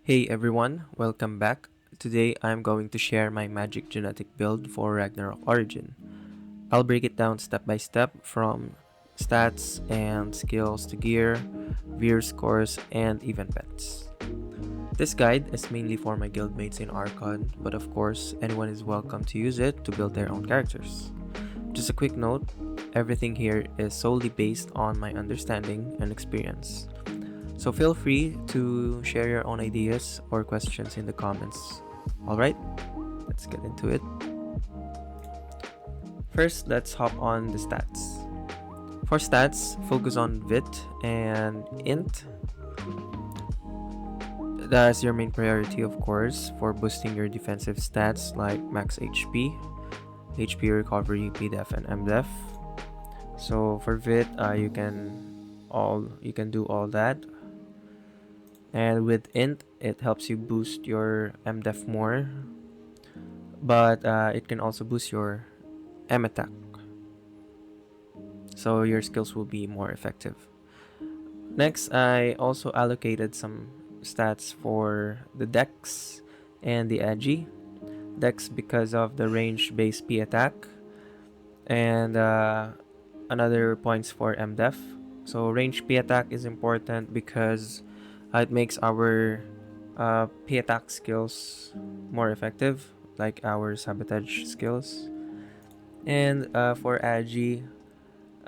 Hey everyone, welcome back. Today I'm going to share my magic genetic build for Ragnarok Origin. I'll break it down step by step from stats and skills to gear, veer scores, and even pets. This guide is mainly for my guildmates in Archon, but of course anyone is welcome to use it to build their own characters. Just a quick note, everything here is solely based on my understanding and experience. So feel free to share your own ideas or questions in the comments. Alright, let's get into it. First, let's hop on the stats. For stats, focus on VIT and INT. That's your main priority, of course, for boosting your defensive stats like max HP, HP recovery, PDEF, and MDEF. So for VIT, you can do all that. And with int, it helps you boost your MDEF more, but it can also boost your M attack, so your skills will be more effective. Next, I also allocated some stats for the Dex and the Agi. Dex because of the range-based P attack, and another points for MDEF. So range P attack is important because it makes our P attack skills more effective, like our sabotage skills. And for Agi,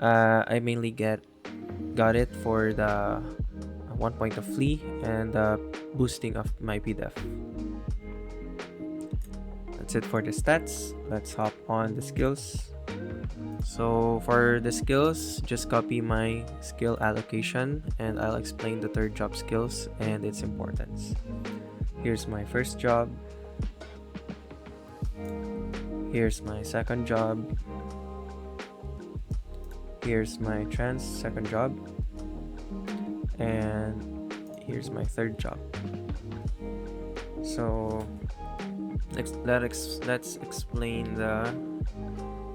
I mainly got it for the 1 point of flee and boosting of my PDEF. That's it for the stats. Let's hop on the skills. So for the skills, just copy my skill allocation and I'll explain the third job skills and its importance. Here's my first job. Here's my second job. Here's my trans second job. And here's my third job. So let's explain the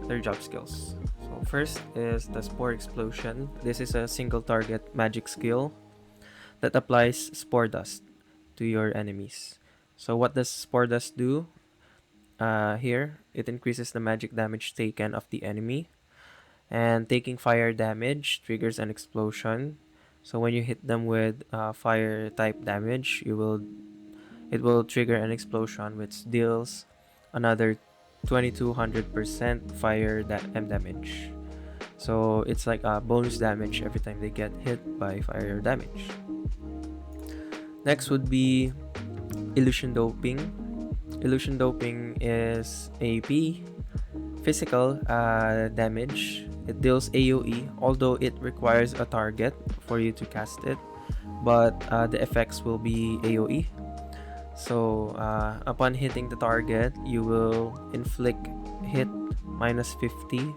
third job skills. So first is the Spore Explosion. This is a single target magic skill that applies spore dust to your enemies. So what does spore dust do? Here, it increases the magic damage taken of the enemy, and taking fire damage triggers an explosion. So when you hit them with fire type damage, it will trigger an explosion which deals another 2200% fire M damage. So it's like a bonus damage every time they get hit by fire damage. Next would be Illusion Doping. Illusion Doping is AP physical damage. It deals AoE, although it requires a target for you to cast it, but the effects will be AoE. So upon hitting the target, you will inflict hit minus 50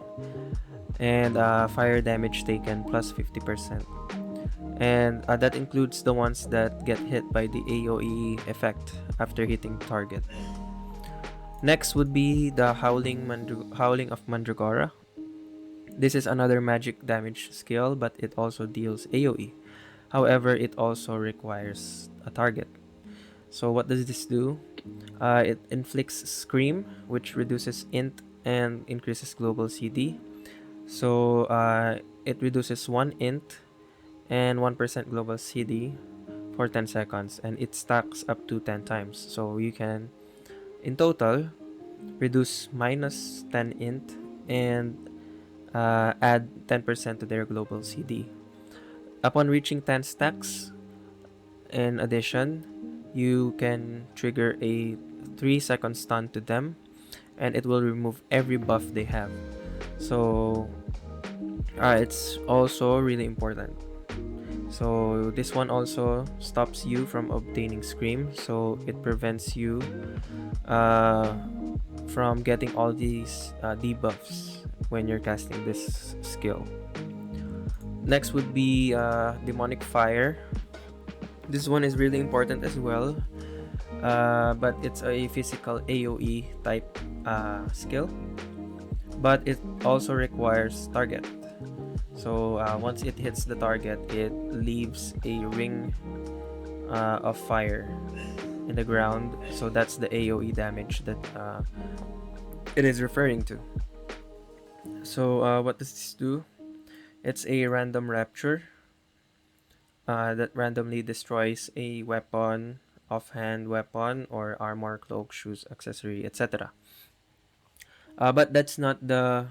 and fire damage taken plus 50%. And that includes the ones that get hit by the AoE effect after hitting target. Next would be the Howling of Mandragora. This is another magic damage skill, but it also deals AoE. However, it also requires a target. So what does this do? It inflicts Scream, which reduces int and increases global CD. So it reduces 1 int and 1% global CD for 10 seconds, and it stacks up to 10 times. So you can, in total, reduce minus 10 int and add 10% to their global CD. Upon reaching 10 stacks, in addition, you can trigger a 3-second stun to them, and it will remove every buff they have. So it's also really important. So this one also stops you from obtaining Scream, so it prevents you from getting all these debuffs when you're casting this skill. Next would be Demonic Fire. This one is really important as well, but it's a physical AoE type skill, but it also requires target. So once it hits the target, it leaves a ring of fire in the ground. So that's the AoE damage that it is referring to. So what does this do? It's a random rapture that randomly destroys a weapon, offhand weapon, or armor, cloak, shoes, accessory, etc. But that's not the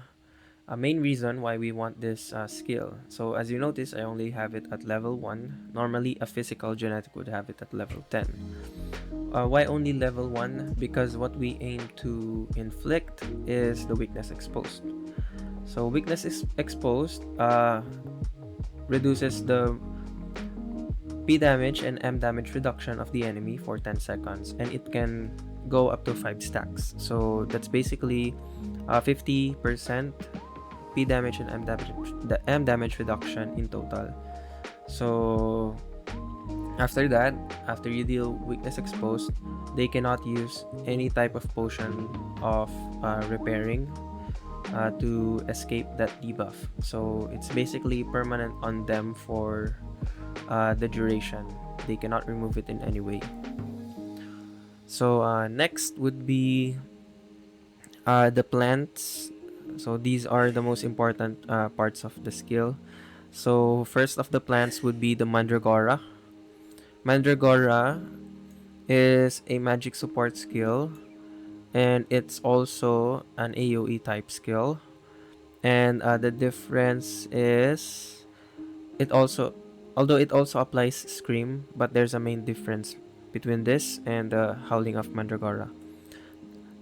main reason why we want this skill. So as you notice, I only have it at level 1. Normally a physical genetic would have it at level 10. Why only level 1? Because what we aim to inflict is the weakness exposed. So weakness is exposed reduces the P damage and M damage reduction of the enemy for 10 seconds, and it can go up to 5 stacks. So that's basically 50% P damage and M damage reduction in total. So after that, after you deal weakness exposed, they cannot use any type of potion of repairing to escape that debuff. So it's basically permanent on them for the duration. They cannot remove it in any way. So next would be the plants. So these are the most important parts of the skill. So first of the plants would be the Mandragora. Mandragora is a magic support skill, and it's also an AoE type skill. And the difference is although it also applies Scream, but there's a main difference between this and the Howling of Mandragora.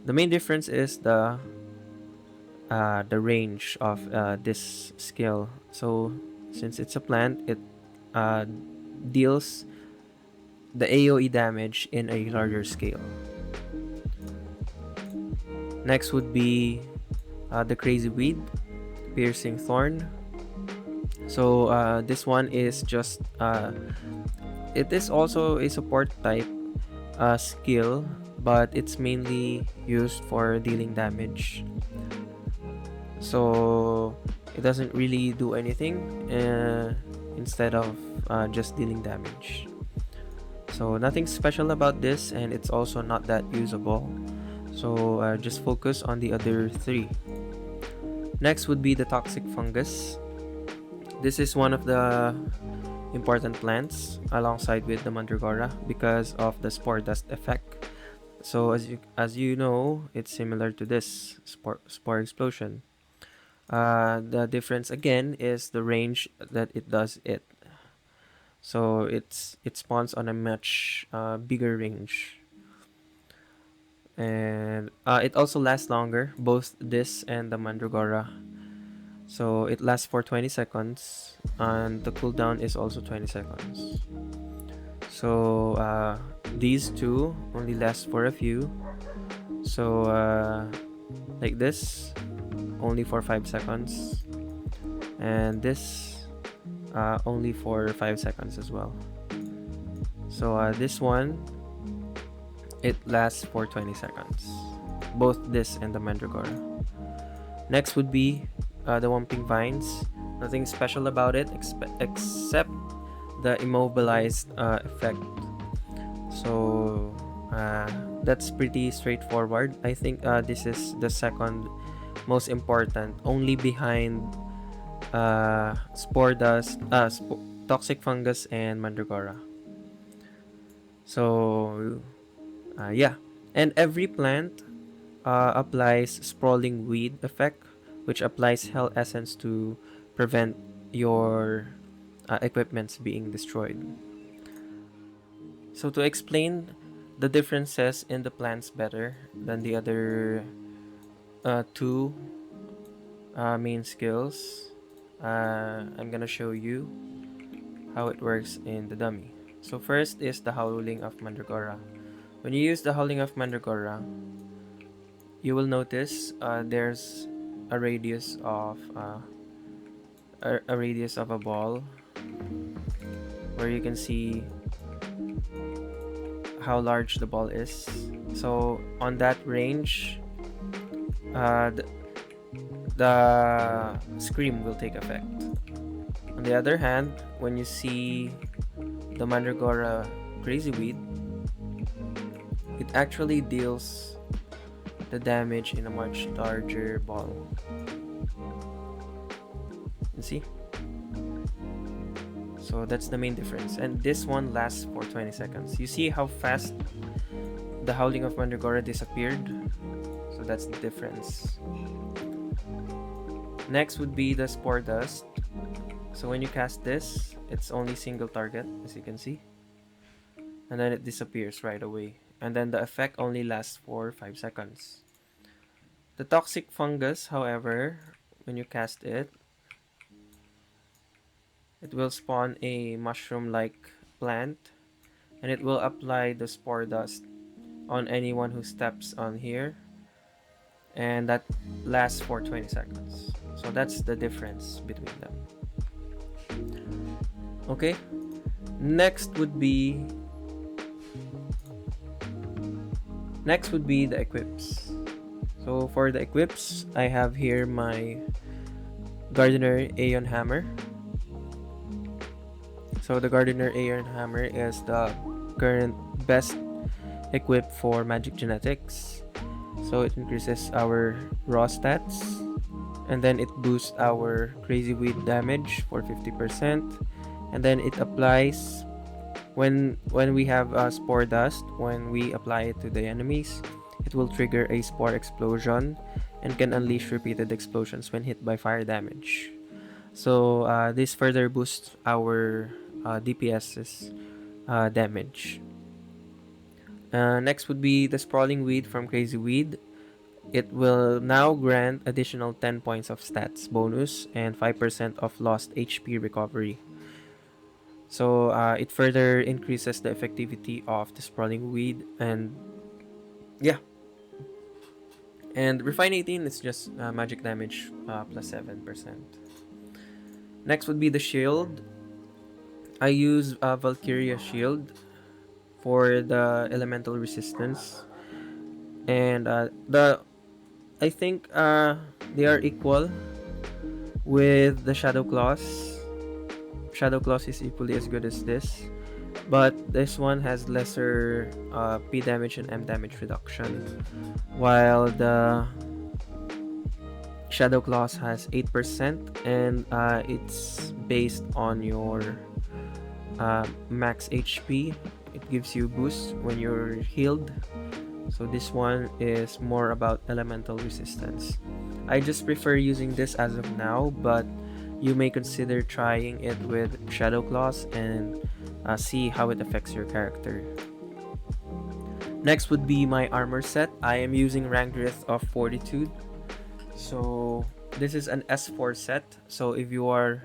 The main difference is the range of this skill. So since it's a plant, it deals the AoE damage in a larger scale. Next would be the Crazy Weed, Piercing Thorn. So this one is just it is also a support type skill, but it's mainly used for dealing damage. So it doesn't really do anything instead of just dealing damage. So nothing special about this, and it's also not that usable. So just focus on the other 3. Next would be the Toxic Fungus. This is one of the important plants alongside with the Mandragora because of the Spore Dust effect. So as you know, it's similar to this Spore Explosion. The difference again is the range that it does it. So it spawns on a much bigger range, and it also lasts longer, both this and the Mandragora. So it lasts for 20 seconds, and the cooldown is also 20 seconds. So these two only last for a few. So like this, only for 5 seconds, and this only for 5 seconds as well. So this one, it lasts for 20 seconds, both this and the Mandragora. Next would be the Whomping Vines. Nothing special about it except the immobilized effect. So that's pretty straightforward. I think this is the second most important, only behind Spore Dust, Toxic Fungus, and Mandragora. So yeah, and every plant applies Sprawling Weed effect, which applies Hell Essence to prevent your equipments being destroyed. So to explain the differences in the plants better than the other 2 main skills, I'm gonna show you how it works in the dummy. So first is the Howling of Mandragora. When you use the Howling of Mandragora, you will notice there's a radius of a ball where you can see how large the ball is. So on that range, the Scream will take effect. On the other hand, when you see the Mandragora Crazy Weed, it actually deals the damage in a much larger ball. You see? So that's the main difference. And this one lasts for 20 seconds. You see how fast the Howling of Mandragora disappeared? So that's the difference. Next would be the Spore Dust. So when you cast this, it's only single target, as you can see. And then it disappears right away. And then the effect only lasts for 5 seconds. The Toxic Fungus, however, when you cast it, it will spawn a mushroom-like plant, and it will apply the Spore Dust on anyone who steps on here, and that lasts for 20 seconds. So that's the difference between them. Okay, next would be the equips. So for the equips, I have here my Gardener Aeon Hammer. So the Gardener Aeon Hammer is the current best equip for Magic Genetics. So it increases our raw stats, and then it boosts our Crazy Weed damage for 50%, and then it applies when we have Spore Dust. When we apply it to the enemies, it will trigger a Spore Explosion and can unleash repeated explosions when hit by fire damage. So this further boosts our DPS's damage. Next would be the Sprawling Weed from Crazy Weed. It will now grant additional 10 points of stats bonus and 5% of lost HP recovery. So it further increases the effectivity of the Sprawling Weed, and yeah. And Refine 18 is just magic damage plus 7%. Next would be the Shield. I use Valkyria Shield for the elemental resistance, and I think they are equal with the Shadow Claws. Shadow Claws is equally as good as this, but this one has lesser P damage and M damage reduction, while the Shadow Claws has 8%, and it's based on your max HP. It gives you boost when you're healed. So this one is more about elemental resistance. I just prefer using this as of now, but you may consider trying it with Shadow Claws and see how it affects your character. Next would be my armor set. I am using Ragnarok of Fortitude. So this is an S4 set. So if you are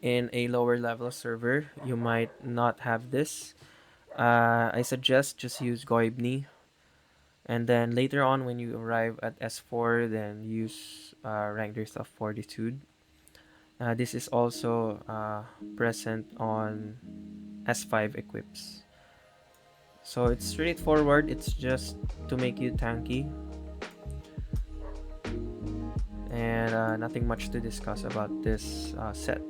in a lower level server, you might not have this. I suggest just use Goibni, and then later on when you arrive at S4, then use Ragnarok of Fortitude. This is also present on S5 equips. So it's straightforward, it's just to make you tanky, and nothing much to discuss about this set.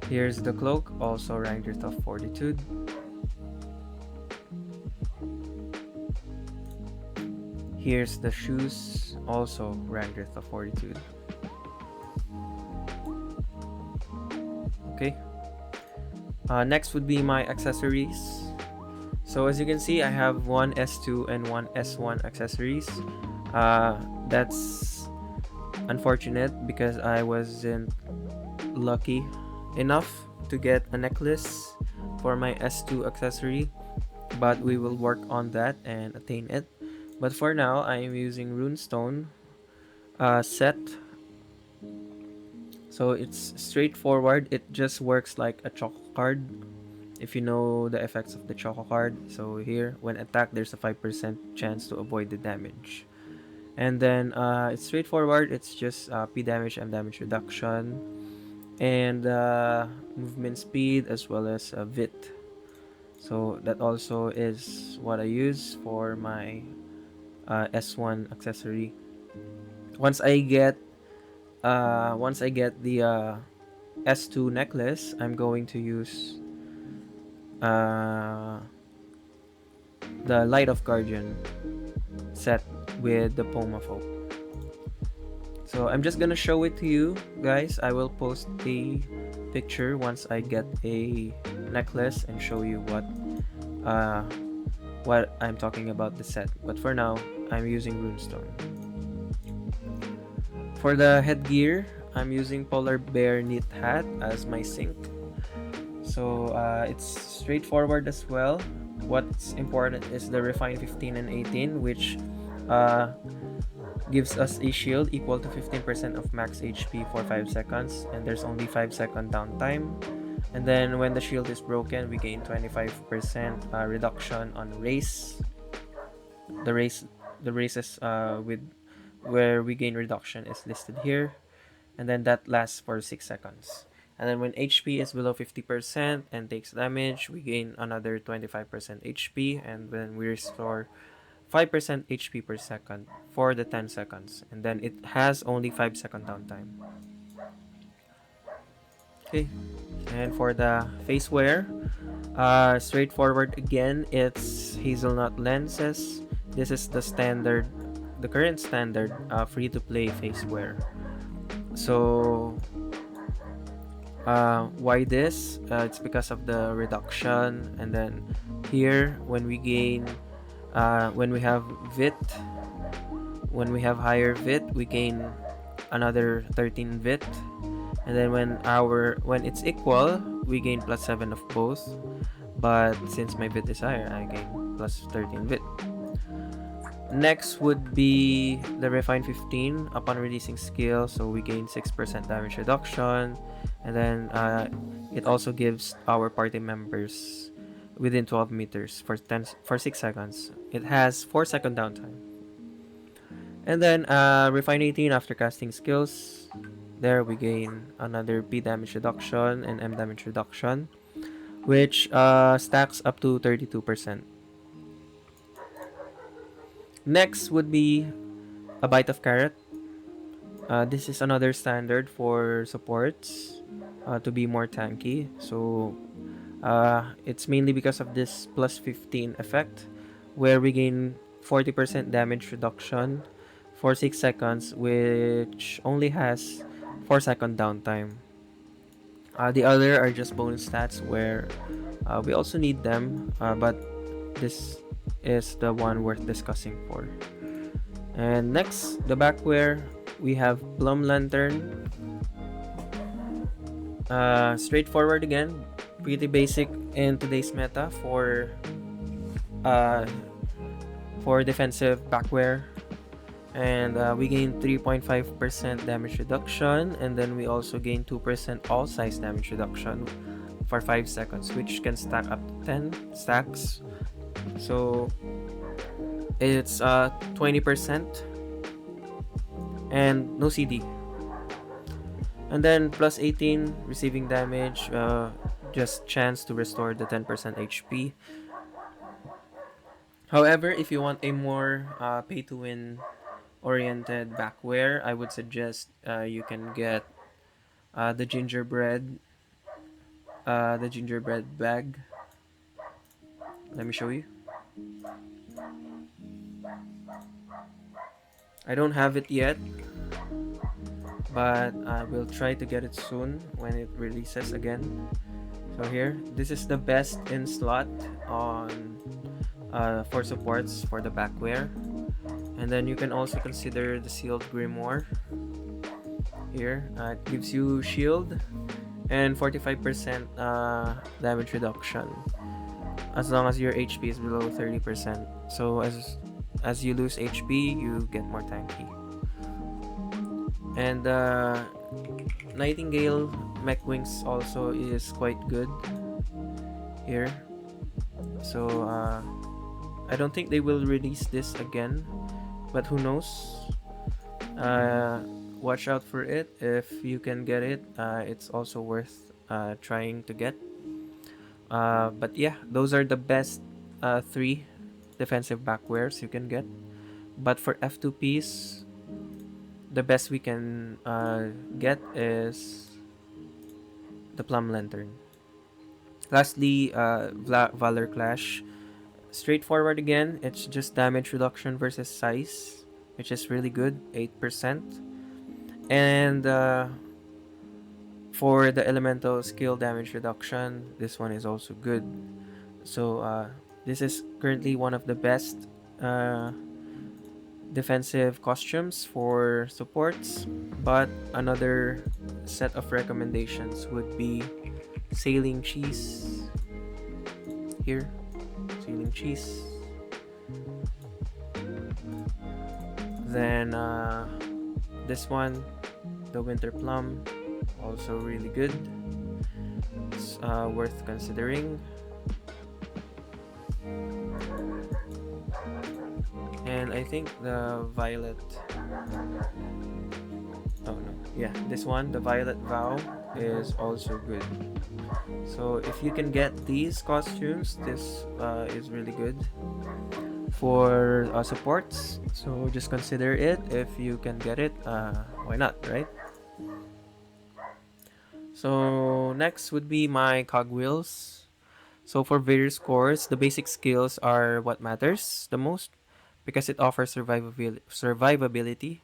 Here's the cloak, also Ragnarok of Fortitude. Here's the shoes, also Ragnarok of Fortitude. Okay. Next would be my accessories. So as you can see, I have one S2 and one S1 accessories. That's unfortunate because I wasn't lucky enough to get a necklace for my S2 accessory, but we will work on that and attain it. But for now, I am using Runestone set. So it's straightforward. It just works like a Choco card, if you know the effects of the Choco card. So here, when attacked, there's a 5% chance to avoid the damage. And then it's straightforward. It's just P damage and damage reduction, and movement speed, as well as VIT. So that also is what I use for my S1 accessory. Once I get the S2 necklace, I'm going to use the Light of Guardian set with the Poma Folk. So I'm just gonna show it to you guys. I will post a picture once I get a necklace and show you what I'm talking about the set. But for now, I'm using Runestone. For the headgear, I'm using Polar Bear Knit Hat as my sink. So it's straightforward as well. What's important is the Refine 15 and 18, which gives us a shield equal to 15% of max HP for 5 seconds, and there's only 5-second downtime. And then when the shield is broken, we gain 25% reduction on race. The races with where we gain reduction is listed here, and then that lasts for 6 seconds. And then when HP is below 50% and takes damage, we gain another 25% HP, and then we restore 5% HP per second for the 10 seconds. And then it has only 5-second downtime. Okay, and for the face wear, straightforward again, it's hazelnut lenses. This is the current standard free-to-play face wear. So why this? It's because of the reduction, and then here when we gain when we have higher vit, we gain another 13 vit, and then when it's equal, we gain +7 of both, but since my vit is higher, I gain +13 vit. Next would be the Refine 15 upon releasing skill, so we gain 6% damage reduction, and then it also gives our party members within 12 meters for 6 seconds. It has 4-second downtime. And then Refine 18 after casting skills, there we gain another P damage reduction and M damage reduction, which stacks up to 32%. Next would be a Bite of Carrot. This is another standard for supports to be more tanky. So it's mainly because of this +15 effect, where we gain 40% damage reduction for 6 seconds, which only has 4-second downtime. The other are just bonus stats where we also need them, but this is the one worth discussing for. And next, the backwear, we have Plum Lantern. Straightforward again, pretty basic in today's meta for defensive backwear, and we gain 3.5% damage reduction, and then we also gain 2% all size damage reduction for 5 seconds, which can stack up to 10 stacks. So it's 20% and no CD. And then +18 receiving damage, just chance to restore the 10% HP. However, if you want a more pay to win oriented backwear, I would suggest you can get the gingerbread bag. Let me show you. I don't have it yet, but I will try to get it soon when it releases again. So here, this is the best in slot on for supports for the backwear. And then you can also consider the sealed grimoire. Here, it gives you shield and 45% damage reduction as long as your HP is below 30%. So as you lose HP, you get more tanky. And Nightingale mech wings also is quite good here. So I don't think they will release this again, but who knows. Watch out for it. If you can get it, it's also worth trying to get. But yeah, those are the best 3 defensive backwears you can get. But for F2Ps, the best we can get is the Plum Lantern. Lastly, Valor Clash. straightforward again. It's just damage reduction versus size, which is really good, 8%. And for the elemental skill damage reduction, this one is also good. So this is currently one of the best defensive costumes for supports. But another set of recommendations would be sailing cheese. Here, sailing cheese. Then this one, the winter plum, also really good. It's worth considering. And I think the violet, oh no, yeah, this one, the violet vow, is also good. So if you can get these costumes, this is really good for supports. So just consider it. If you can get it, why not, right? So next would be my cogwheels. So for various cores, the basic skills are what matters the most because it offers survivability,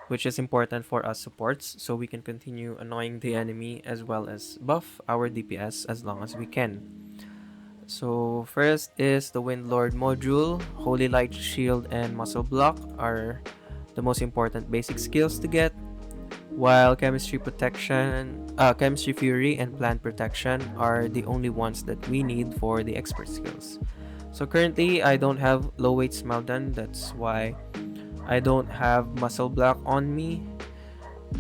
which is important for us supports, so we can continue annoying the enemy as well as buff our DPS as long as we can. So first is the Windlord module. Holy Light Shield and Muscle Block are the most important basic skills to get, while Chemistry Fury and Plant Protection are the only ones that we need for the expert skills. So currently I don't have low weight Smeldan, that's why I don't have Muscle Block on me,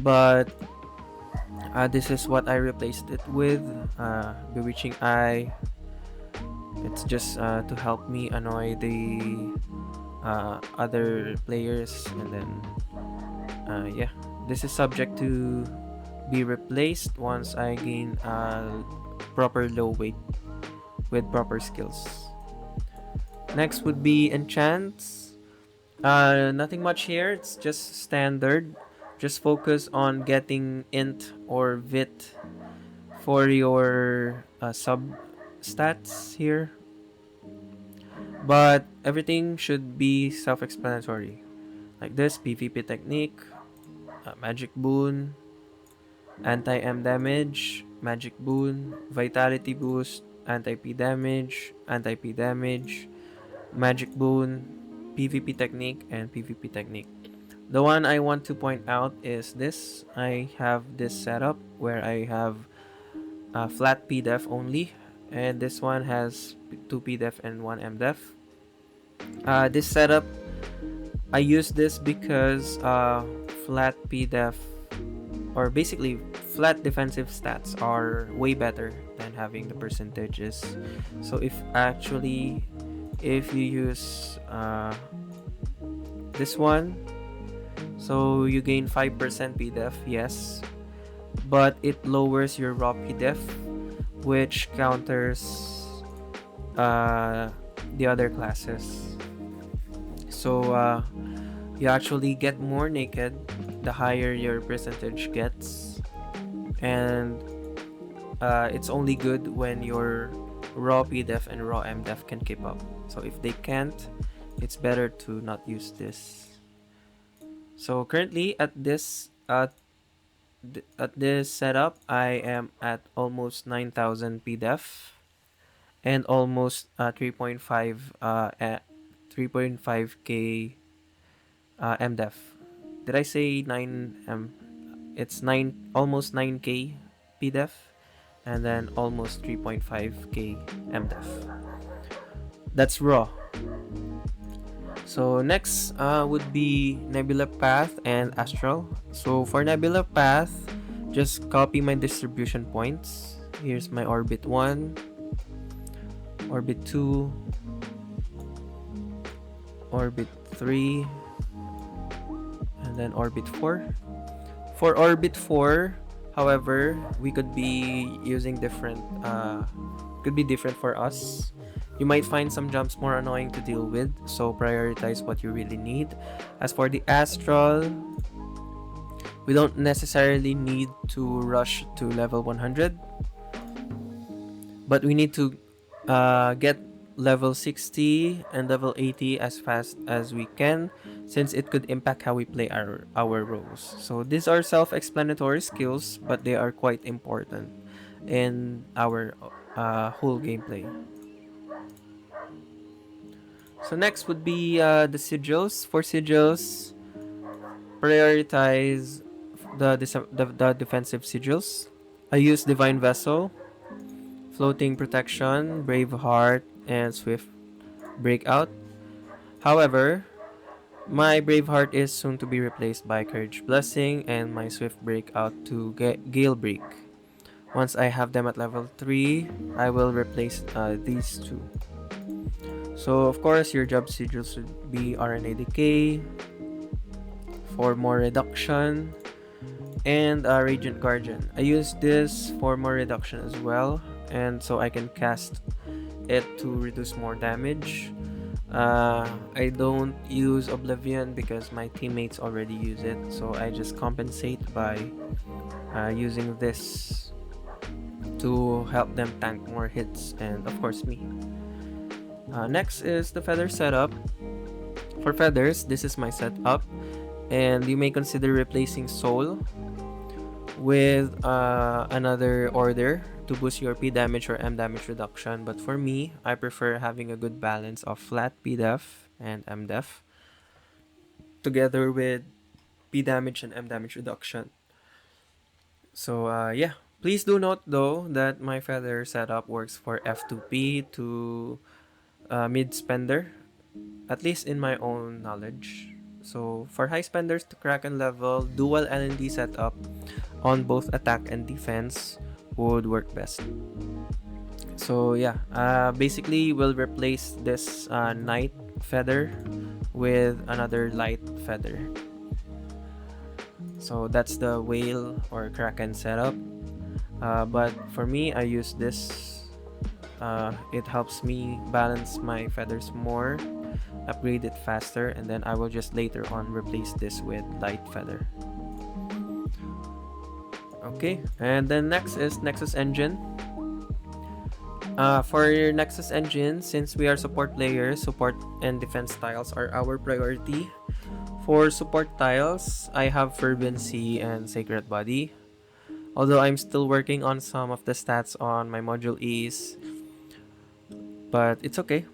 but this is what I replaced it with, Bewitching Eye. It's just to help me annoy the other players, and then yeah, this is subject to be replaced once I gain proper low weight with proper skills. Next would be enchants. Nothing much here, it's just standard. Just focus on getting int or vit for your sub stats here, but everything should be self-explanatory, like this: PvP technique, magic boon, anti-M damage, magic boon, vitality boost, anti-P damage, magic boon, PvP technique, and PvP technique. The one I want to point out is this. I have this setup where I have flat pdef only, and this one has 2 pdef and 1 mdef. This setup, I use this because flat pdef, or basically flat defensive stats, are way better than having the percentages. So if you use this one, so you gain 5% pdef, yes, but it lowers your raw pdef, which counters the other classes. So you actually get more naked the higher your percentage gets, and it's only good when your raw pdef and raw mdef can keep up. So if they can't, it's better to not use this. So currently at this setup, I am at almost 9,000 pdef and almost 3.5k mdef. Did I say 9 it's almost 9k pdef, and then almost 3.5k mdef. That's raw. So next would be Nebula Path and Astral. So for Nebula Path, just copy my distribution points. Here's my orbit 1, orbit 2, orbit 3, and then orbit 4. For orbit 4, however, we could be using different could be different for us. You might find some jumps more annoying to deal with, so prioritize what you really need. As for the Astral, we don't necessarily need to rush to level 100, but we need to get level 60 and level 80 as fast as we can, since it could impact how we play our roles. So these are self-explanatory skills, but they are quite important in our whole gameplay. So next would be the sigils. For sigils, prioritize the defensive sigils. I use Divine Vessel, Floating Protection, Brave Heart, and Swift Breakout. However, my Brave Heart is soon to be replaced by Courage Blessing and my Swift Breakout to Gale Break. Once I have them at level 3, I will replace these two. So of course, your job sigils should be RNA Decay for more reduction, and Radiant Guardian. I use this for more reduction as well, and so I can cast it to reduce more damage. I don't use Oblivion because my teammates already use it, so I just compensate by using this to help them tank more hits, and of course me. Next is the feather setup. For feathers, this is my setup, and you may consider replacing Soul with another order to boost your P damage or M damage reduction, but for me, I prefer having a good balance of flat P def and M def together with P damage and M damage reduction. So yeah, please do note though that my feather setup works for F2P to mid spender, at least in my own knowledge. So for high spenders to Kraken level, dual LND setup on both attack and defense would work best. So yeah, basically we'll replace this Night feather with another light feather. So that's the whale or Kraken setup. But for me, I use this. It helps me balance my feathers more, upgrade it faster, and then I will just later on replace this with light feather. Okay, and then next is Nexus engine. For your Nexus engine, since we are support players, support and defense tiles are our priority. For support tiles, I have Fervency and Sacred Body. Although I'm still working on some of the stats on my module E's, but it's okay.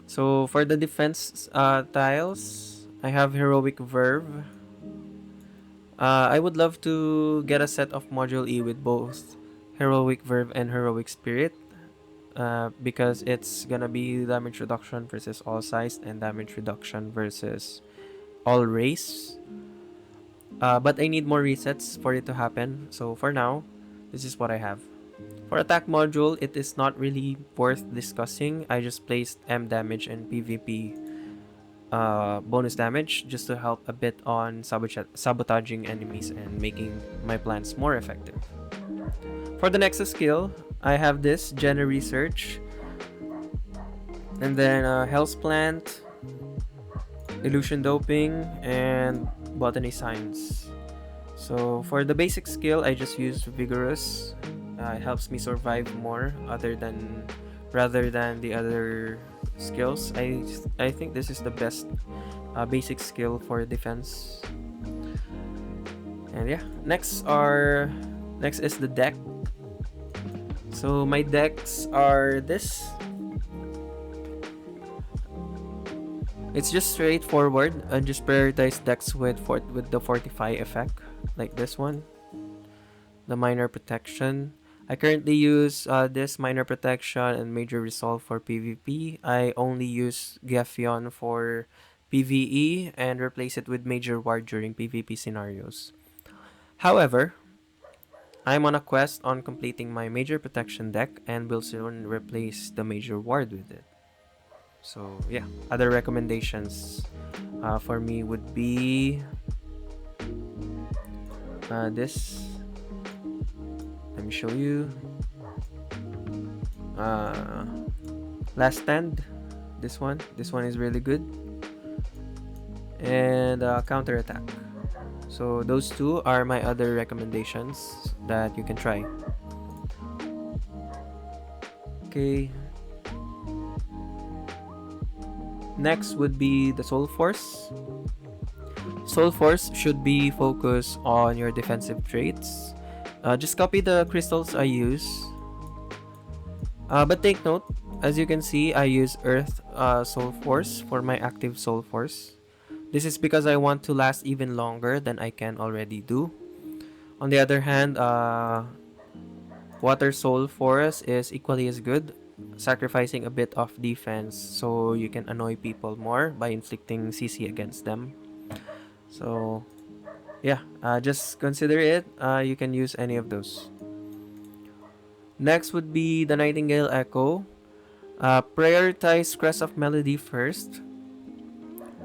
So for the defense tiles, I have Heroic Verve. I would love to get a set of module E with both Heroic Verve and Heroic Spirit, because it's gonna be damage reduction versus all size and damage reduction versus all race. But I need more resets for it to happen, so for now, this is what I have. For attack module, it is not really worth discussing. I just placed M damage and PvP bonus damage just to help a bit on sabotaging enemies and making my plans more effective. For the Nexus skill, I have this Gena Research, and then Hell's Plant, Illusion Doping, and Botany Science. So for the basic skill, I just use Vigorous. It helps me survive more rather than the other skills. I think this is the best basic skill for defense. And yeah, next is the deck. So my decks are this. It's just straightforward. I just prioritize decks with the Fortify effect, like this one, the Minor Protection. I currently use this Minor Protection and Major Resolve for PvP. I only use Geffion for PvE and replace it with Major Ward during PvP scenarios. However, I'm on a quest on completing my Major Protection deck and will soon replace the Major Ward with it. So yeah, other recommendations for me would be this. Let me show you. Last Stand. This one is really good. And Counter Attack. So those two are my other recommendations that you can try. Okay. Next would be the Soul Force. Soul Force should be focused on your defensive traits. Just copy the crystals I use. But take note, as you can see, I use Earth Soul Force for my active Soul Force. This is because I want to last even longer than I can already do. On the other hand, Water Soul Force is equally as good, sacrificing a bit of defense so you can annoy people more by inflicting CC against them. So yeah, just consider it. You can use any of those. Next would be the Nightingale Echo. Prioritize Crest of Melody first.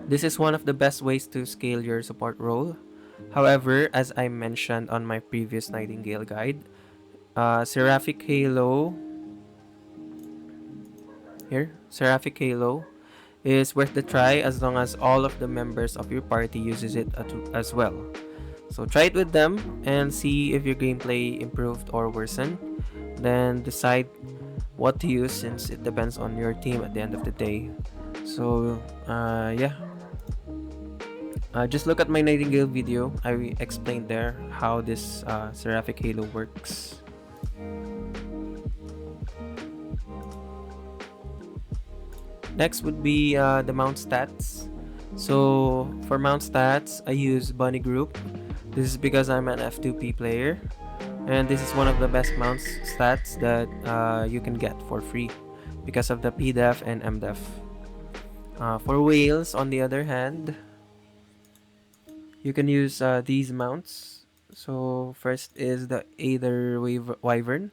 This is one of the best ways to scale your support role. However, as I mentioned on my previous Nightingale guide, Seraphic Halo is worth the try as long as all of the members of your party uses it as well. So try it with them and see if your gameplay improved or worsened. Then decide what to use since it depends on your team at the end of the day. So yeah. Just look at my Nightingale video. I explained there how this Seraphic Halo works. Next would be the mount stats. So for mount stats, I use Bunny Group. This is because I'm an F2P player, and this is one of the best mount stats that you can get for free because of the PDEF and MDEF. For whales, on the other hand, you can use these mounts. So first is the Aether Wyvern.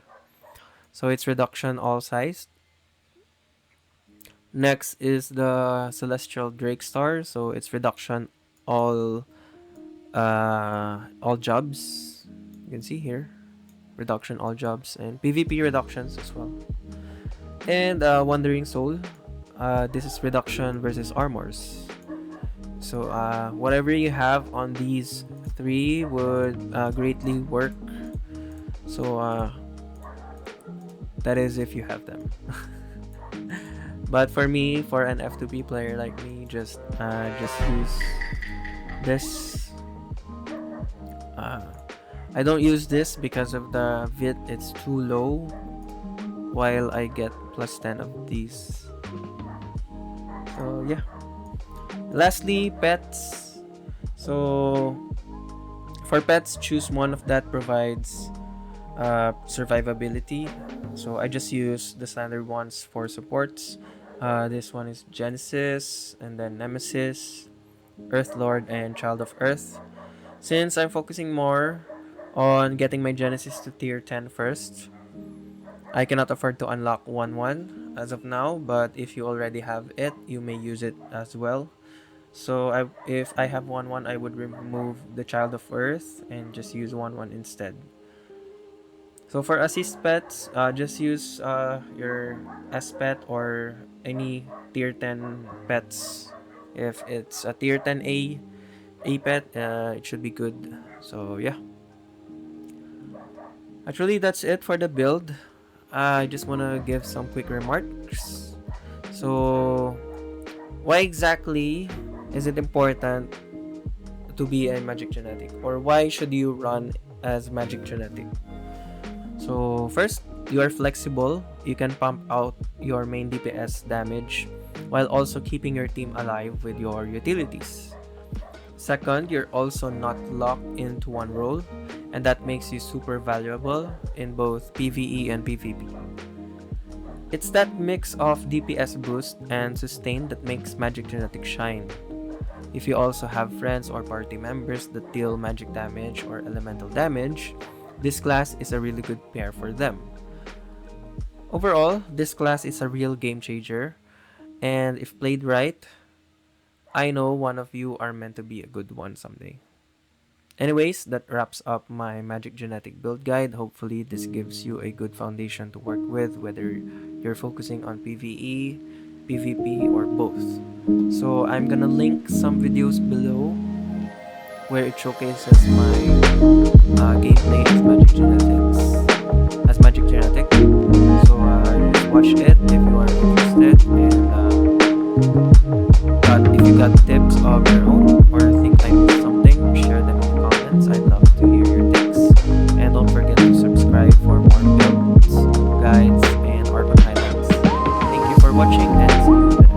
So it's reduction all size. Next is the Celestial Drake Star. So it's reduction all jobs. You can see here, reduction all jobs and PvP reductions as well. And Wandering Soul. This is reduction versus armors. So whatever you have on these three would greatly work. So that is if you have them. But for me, for an F2P player like me, just use this. I don't use this because of the VIT, it's too low, while I get plus 10 of these. So yeah. Lastly, pets. So for pets, choose one of that provides survivability. So I just use the standard ones for supports. This one is Genesis, and then Nemesis, Earth Lord, and Child of Earth. Since I'm focusing more on getting my Genesis to tier 10 first, I cannot afford to unlock 1-1 as of now, but if you already have it, you may use it as well. So if I have 1-1, I would remove the Child of Earth and just use 1-1 instead. So for assist pets, just use your S pet or any tier 10 pets. If it's a tier 10 A pet, it should be good. So yeah. Actually, that's it for the build. I just want to give some quick remarks. So why exactly is it important to be a Magic Genetic, or why should you run as Magic Genetic? So first, you are flexible. You can pump out your main DPS damage while also keeping your team alive with your utilities. Second, you're also not locked into one role, and that makes you super valuable in both PvE and PvP. It's that mix of DPS boost and sustain that makes Magic Genetic shine. If you also have friends or party members that deal magic damage or elemental damage, this class is a really good pair for them. Overall, this class is a real game changer, and if played right, I know one of you are meant to be a good one someday. Anyways, that wraps up my Magic Genetic build guide. Hopefully this gives you a good foundation to work with, whether you're focusing on PvE, PvP, or both. So I'm gonna link some videos below where it showcases my gameplay as Magic Genetic. So just watch it if you are interested, and Let's